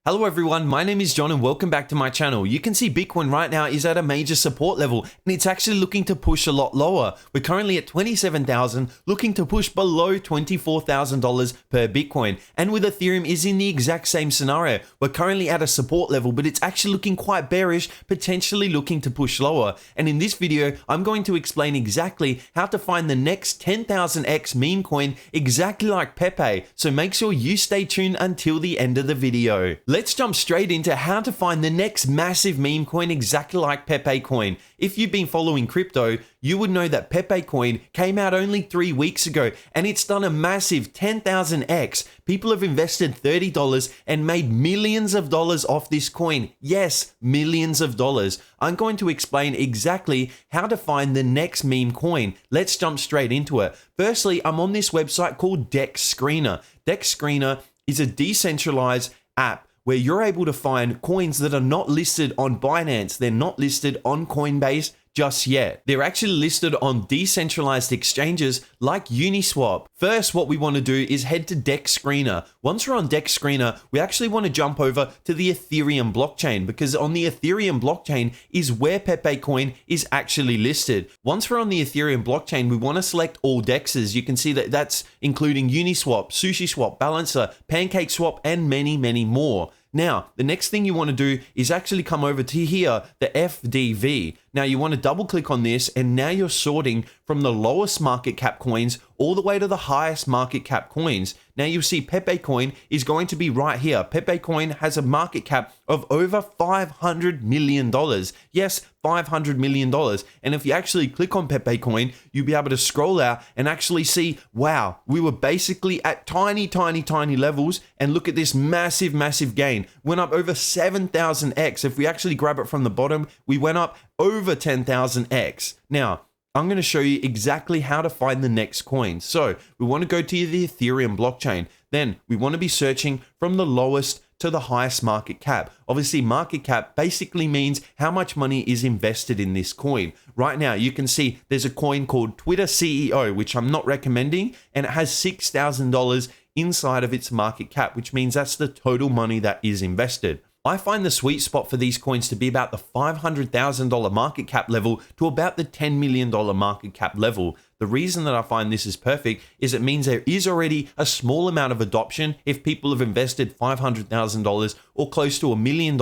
Hello everyone, my name is John and welcome back to my channel. You can see Bitcoin right now is at a major support level and it's actually looking to push a lot lower. We're currently at 27,000, looking to push below $24,000 per Bitcoin. And with Ethereum is in the exact same scenario. We're currently at a support level, but it's actually looking quite bearish, potentially looking to push lower. And in this video, I'm going to explain exactly how to find the next 10,000x meme coin exactly like Pepe. So make sure you stay tuned until the end of the video. Let's jump straight into how to find the next massive meme coin exactly like Pepe coin. If you've been following crypto, you would know that Pepe coin came out only 3 weeks ago and it's done a massive 10,000x. People have invested $30 and made millions of dollars off this coin. Yes, millions of dollars. I'm going to explain exactly how to find the next meme coin. Let's jump straight into it. Firstly, I'm on this website called Dex Screener. Dex Screener is a decentralized app where you're able to find coins that are not listed on Binance. They're not listed on Coinbase just yet. They're actually listed on decentralized exchanges like Uniswap. First, what we want to do is head to Dex Screener. Once we're on Dex Screener, we actually want to jump over to the Ethereum blockchain because on the Ethereum blockchain is where Pepe coin is actually listed. Once we're on the Ethereum blockchain, we want to select all DEXs. You can see that that's including Uniswap, SushiSwap, Balancer, PancakeSwap, and many, many more. Now, the next thing you want to do is actually come over to here, the FDV. Now you want to double click on this and now you're sorting from the lowest market cap coins all the way to the highest market cap coins. Now you'll see Pepe coin is going to be right here. Pepe coin has a market cap of over $500 million. Yes, $500 million. And if you actually click on Pepe coin, you'll be able to scroll out and actually see, wow, we were basically at tiny levels and look at this massive, massive gain. Went up over 7,000x. If we actually grab it from the bottom, we went up over 10,000x. Now, I'm going to show you exactly how to find the next coin. So we want to go to the Ethereum blockchain. Then we want to be searching from the lowest to the highest market cap. Obviously, market cap basically means how much money is invested in this coin. Right now, you can see there's a coin called Twitter CEO, which I'm not recommending, and it has $6,000 inside of its market cap, which means that's the total money that is invested. I find the sweet spot for these coins to be about the $500,000 market cap level to about the $10 million market cap level. The reason that I find this is perfect is it means there is already a small amount of adoption if people have invested $500,000 or close to $1 million,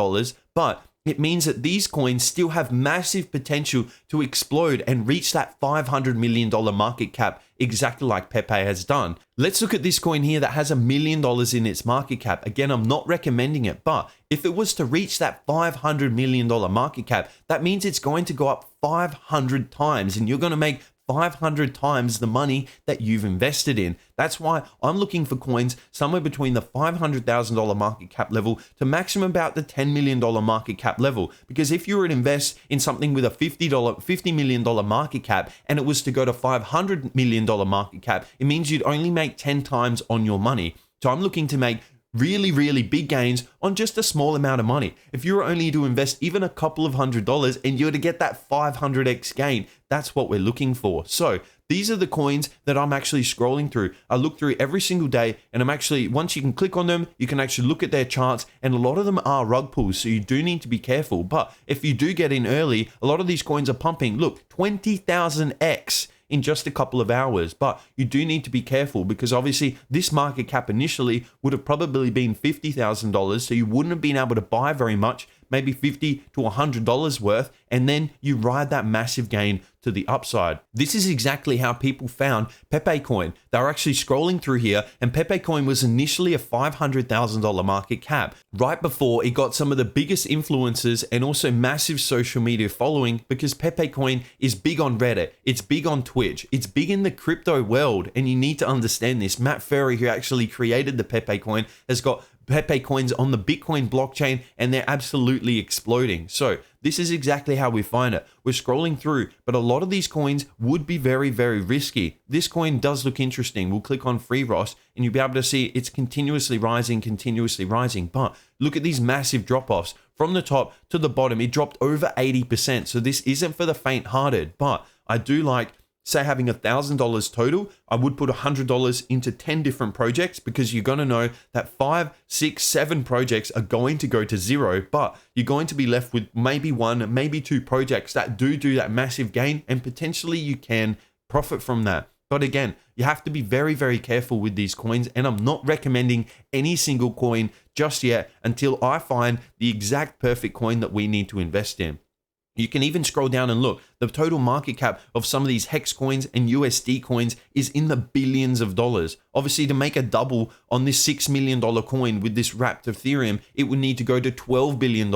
but it means that these coins still have massive potential to explode and reach that $500 million market cap exactly like Pepe has done. Let's look at this coin here that has $1 million in its market cap. Again, I'm not recommending it, but if it was to reach that $500 million market cap, that means it's going to go up 500 times and you're going to make 500 times the money that you've invested in. That's why I'm looking for coins somewhere between the $500,000 market cap level to maximum about the $10 million market cap level. Because if you were to invest in something with a $50 million market cap and it was to go to $500 million market cap, it means you'd only make 10 times on your money. So I'm looking to make really big gains on just a small amount of money. If you were only to invest even a couple of $100s and you were to get that 500x gain, that's what we're looking for. So these are the coins that I'm actually scrolling through. I look through every single day and I'm actually, once you can click on them, you can actually look at their charts and a lot of them are rug pulls. So you do need to be careful. But if you do get in early, a lot of these coins are pumping. Look, 20,000x in just a couple of hours, but you do need to be careful because obviously this market cap initially would have probably been $50,000, so you wouldn't have been able to buy very much, maybe $50 to $100 worth, and then you ride that massive gain to the upside. This is exactly how people found Pepe coin. They were actually scrolling through here and Pepe coin was initially a $500,000 market cap right before it got some of the biggest influencers and also massive social media following because Pepe coin is big on Reddit, it's big on Twitch, it's big in the crypto world, and you need to understand this. Matt Furry, who actually created the Pepe coin, has got Pepe coins on the Bitcoin blockchain and they're absolutely exploding. So this is exactly how we find it. We're scrolling through, but a lot of these coins would be very risky. This coin does look interesting. We'll click on Free Ross and you'll be able to see it's continuously rising. But look at these massive drop-offs. From the top to the bottom, it dropped over 80%. So this isn't for the faint-hearted, but I do like say having $1,000 total, I would put $100 into 10 different projects, because you're going to know that 5, 6, 7 projects are going to go to zero, but you're going to be left with maybe 1, maybe 2 projects that do that massive gain, and potentially you can profit from that. But again, you have to be very, very careful with these coins, and I'm not recommending any single coin just yet until I find the exact perfect coin that we need to invest in. You can even scroll down and look. The total market cap of some of these hex coins and USD coins is in the billions of dollars. Obviously, to make a double on this $6 million coin with this wrapped Ethereum, it would need to go to $12 billion.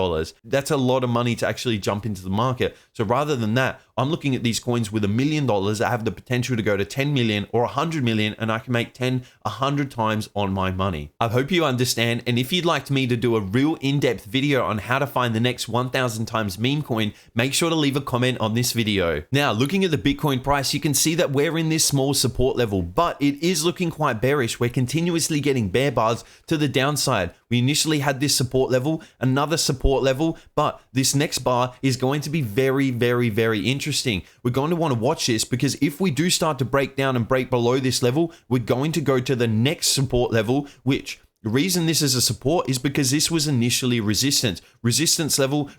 That's a lot of money to actually jump into the market. So rather than that, I'm looking at these coins with $1 million that have the potential to go to 10 million or 100 million, and I can make 10, 100 times on my money. I hope you understand. And if you'd like me to do a real in-depth video on how to find the next 1,000 times meme coin, make sure to leave a comment on this video. Now, looking at the Bitcoin price, you can see that we're in this small support level, but it is looking quite bearish. We're continuously getting bear bars to the downside. We initially had this support level, another support level, but this next bar is going to be very, very, very interesting. We're going to want to watch this, because if we do start to break down and break below this level, we're going to go to the next support level, which the reason this is a support is because this was initially resistance. Resistance level.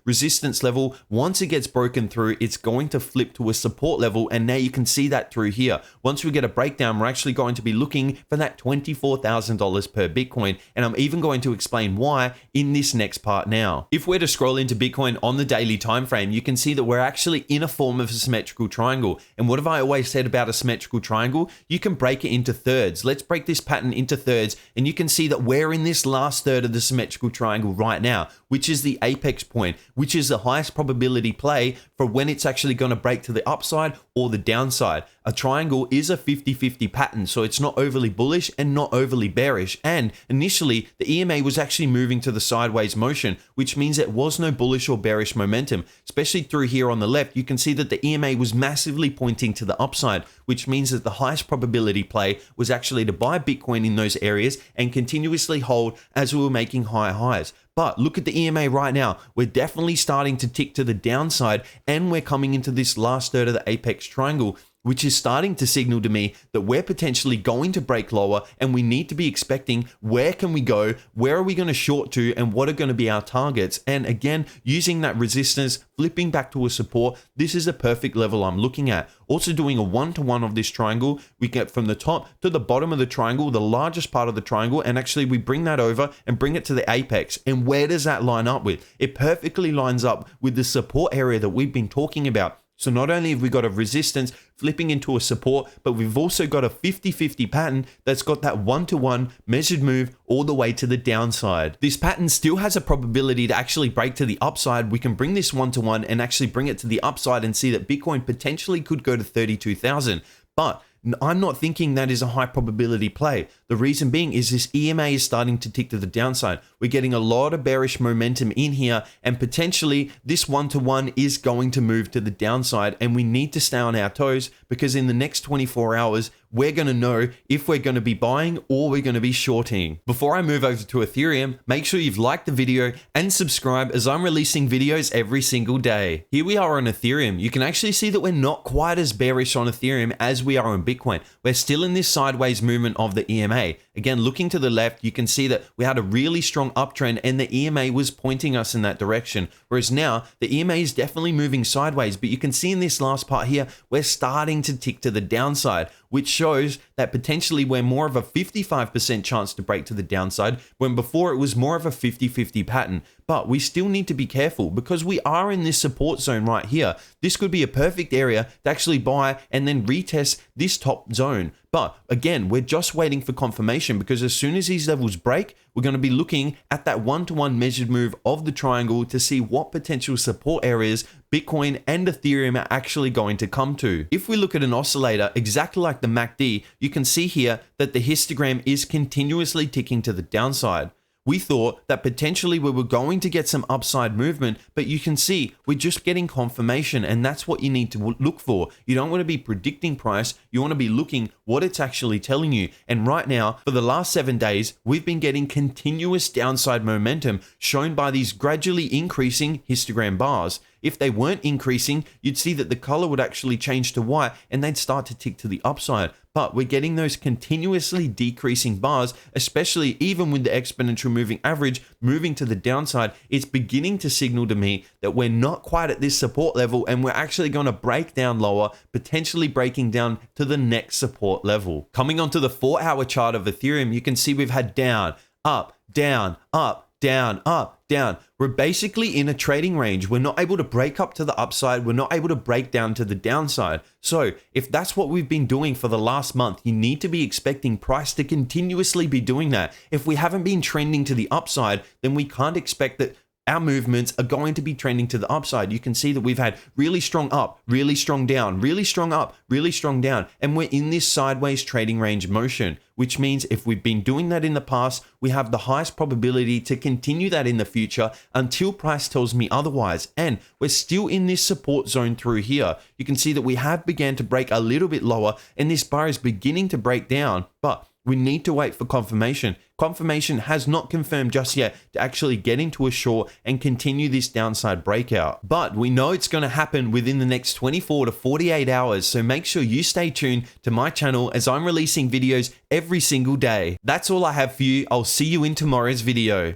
Once it gets broken through, it's going to flip to a support level. And now you can see that through here. Once we get a breakdown, we're actually going to be looking for that $24,000 per Bitcoin. And I'm even going to explain why in this next part now. If we're to scroll into Bitcoin on the daily time frame, you can see that we're actually in a form of a symmetrical triangle. And what have I always said about a symmetrical triangle? You can break it into thirds. Let's break this pattern into thirds. And you can see that we're in this last third of the symmetrical triangle right now, which is the apex point, which is the highest probability play for when it's actually going to break to the upside or the downside. A triangle is a 50-50 pattern, so it's not overly bullish and not overly bearish. And initially, the EMA was actually moving to the sideways motion, which means it was no bullish or bearish momentum. Especially through here on the left, you can see that the EMA was massively pointing to the upside, which means that the highest probability play was actually to buy Bitcoin in those areas and continuously hold as we were making higher highs. But look at the EMA right now. We're definitely starting to tick to the downside, and we're coming into this last third of the apex triangle, which is starting to signal to me that we're potentially going to break lower, and we need to be expecting where can we go, where are we going to short to, and what are going to be our targets. And again, using that resistance, flipping back to a support, this is a perfect level I'm looking at. Also doing a 1-to-1 of this triangle, we get from the top to the bottom of the triangle, the largest part of the triangle, and actually we bring that over and bring it to the apex. And where does that line up with? It perfectly lines up with the support area that we've been talking about. So not only have we got a resistance flipping into a support, but we've also got a 50-50 pattern that's got that 1-to-1 measured move all the way to the downside. This pattern still has a probability to actually break to the upside. We can bring this 1-to-1 and actually bring it to the upside and see that Bitcoin potentially could go to 32,000. But I'm not thinking that is a high probability play. The reason being is this EMA is starting to tick to the downside. We're getting a lot of bearish momentum in here, and potentially this 1-to-1 is going to move to the downside, and we need to stay on our toes, because in the next 24 hours, we're going to know if we're going to be buying or we're going to be shorting. Before I move over to Ethereum, make sure you've liked the video and subscribe, as I'm releasing videos every single day. Here we are on Ethereum. You can actually see that we're not quite as bearish on Ethereum as we are on Bitcoin. We're still in this sideways movement of the EMA. Again, looking to the left, you can see that we had a really strong uptrend and the EMA was pointing us in that direction. Whereas now, the EMA is definitely moving sideways, but you can see in this last part here, we're starting to tick to the downside, which shows that potentially we're more of a 55% chance to break to the downside, when before it was more of a 50-50 pattern. But we still need to be careful, because we are in this support zone right here. This could be a perfect area to actually buy and then retest this top zone. But again, we're just waiting for confirmation, because as soon as these levels break, we're going to be looking at that 1-to-1 measured move of the triangle to see what potential support areas Bitcoin and Ethereum are actually going to come to. If we look at an oscillator exactly like the MACD, you can see here that the histogram is continuously ticking to the downside. we thought that potentially we were going to get some upside movement, but you can see we're just getting confirmation, and that's what you need to look for. You don't want to be predicting price, you want to be looking what it's actually telling you. And right now, for the last 7 days, we've been getting continuous downside momentum shown by these gradually increasing histogram bars. If they weren't increasing, you'd see that the color would actually change to white and they'd start to tick to the upside. But we're getting those continuously decreasing bars, especially even with the exponential moving average moving to the downside. It's beginning to signal to me that we're not quite at this support level and we're actually going to break down lower, potentially breaking down to the next support level. Coming onto the 4-hour chart of Ethereum, you can see we've had down, up, down, up, down, up, down. We're basically in a trading range. We're not able to break up to the upside. We're not able to break down to the downside. So if that's what we've been doing for the last month, you need to be expecting price to continuously be doing that. If we haven't been trending to the upside, then we can't expect that our movements are going to be trending to the upside. You can see that we've had really strong up, really strong down, really strong up, really strong down, and we're in this sideways trading range motion, which means if we've been doing that in the past, we have the highest probability to continue that in the future until price tells me otherwise. And we're still in this support zone through here. You can see that we have began to break a little bit lower and this bar is beginning to break down, but we need to wait for confirmation. Confirmation has not confirmed just yet to actually get into a short and continue this downside breakout. But we know it's going to happen within the next 24 to 48 hours. So make sure you stay tuned to my channel as I'm releasing videos every single day. That's all I have for you. I'll see you in tomorrow's video.